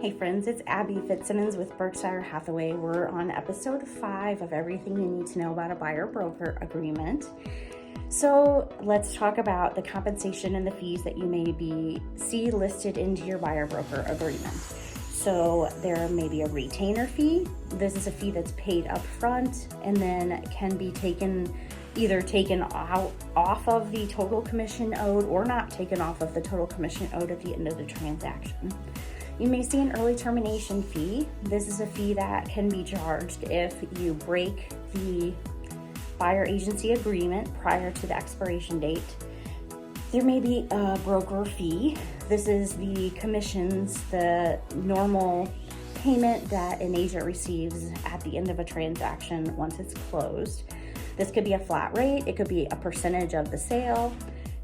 Hey friends, it's Abby Fitzsimmons with Berkshire Hathaway. We're on episode 5 of everything you need to know about a buyer-broker agreement. So let's talk about the compensation and the fees that you may see listed into your buyer-broker agreement. So there may be a retainer fee. This is a fee that's paid up front and then can be either taken off of the total commission owed or not taken off of the total commission owed at the end of the transaction. You may see an early termination fee. This is a fee that can be charged if you break the buyer agency agreement prior to the expiration date. There may be a broker fee. This is the commissions, the normal payment that an agent receives at the end of a transaction once it's closed. This could be a flat rate, it could be a percentage of the sale,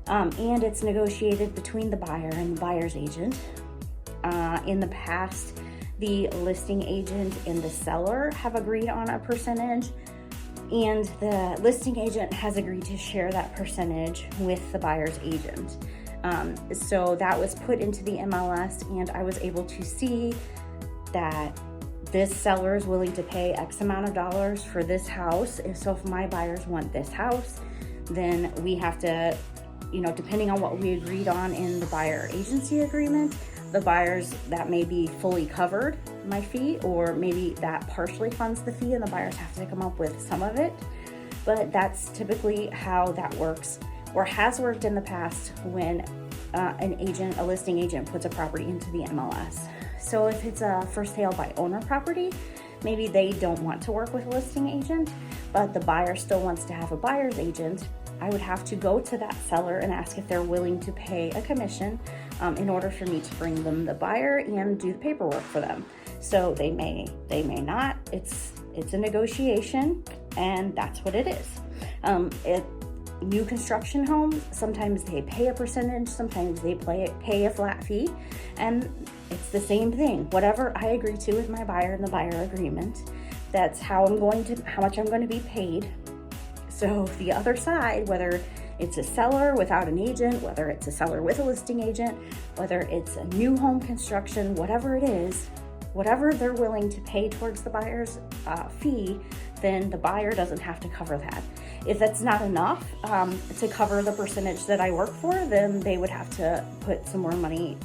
and it's negotiated between the buyer and the buyer's agent. In the past, the listing agent and the seller have agreed on a percentage, and the listing agent has agreed to share that percentage with the buyer's agent. So that was put into the MLS, and I was able to see that this seller is willing to pay X amount of dollars for this house. So if my buyers want this house, then we have to, depending on what we agreed on in the buyer agency agreement, the buyers, that may be fully covered my fee, or maybe that partially funds the fee and the buyers have to come up with some of it. But that's typically how that works, or has worked in the past when a listing agent puts a property into the MLS. So if it's a for sale by owner property, maybe they don't want to work with a listing agent, but the buyer still wants to have a buyer's agent. I would have to go to that seller and ask if they're willing to pay a commission in order for me to bring them the buyer and do the paperwork for them. So they may not. It's a negotiation, and that's what it is. New construction homes, sometimes they pay a percentage, sometimes they pay a flat fee, and it's the same thing. Whatever I agree to with my buyer in the buyer agreement, that's how much I'm going to be paid. So the other side, whether it's a seller without an agent, whether it's a seller with a listing agent, whether it's a new home construction, whatever it is, whatever they're willing to pay towards the buyer's fee, then the buyer doesn't have to cover that. If that's not enough to cover the percentage that I work for, then they would have to put some more money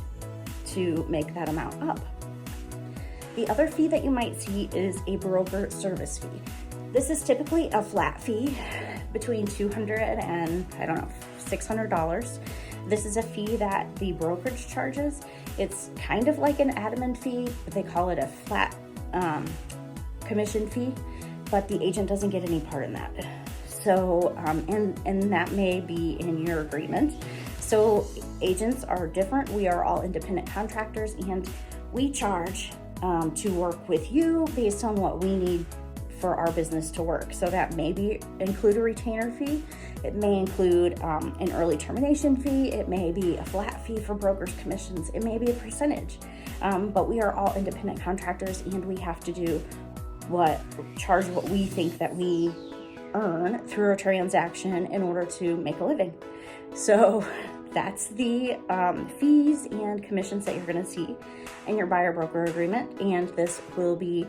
to make that amount up. The other fee that you might see is a broker service fee. This is typically a flat fee between $200 and $600. This is a fee that the brokerage charges. It's kind of like an admin fee, but they call it a flat commission fee, but the agent doesn't get any part in that. So, and that may be in your agreement. So agents are different. We are all independent contractors, and we charge to work with you based on what we need for our business to work. So that may include a retainer fee. It may include an early termination fee. It may be a flat fee for brokers' commissions. It may be a percentage. But we are all independent contractors, and we have to charge what we think that we earn through a transaction in order to make a living. So that's the fees and commissions that you're going to see in your buyer broker agreement, and this will be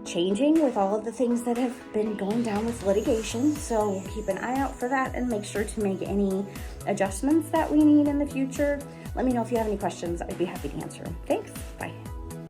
changing with all of the things that have been going down with litigation. So we'll keep an eye out for that and make sure to make any adjustments that we need in the future. Let me know if you have any questions. I'd be happy to answer them. Thanks.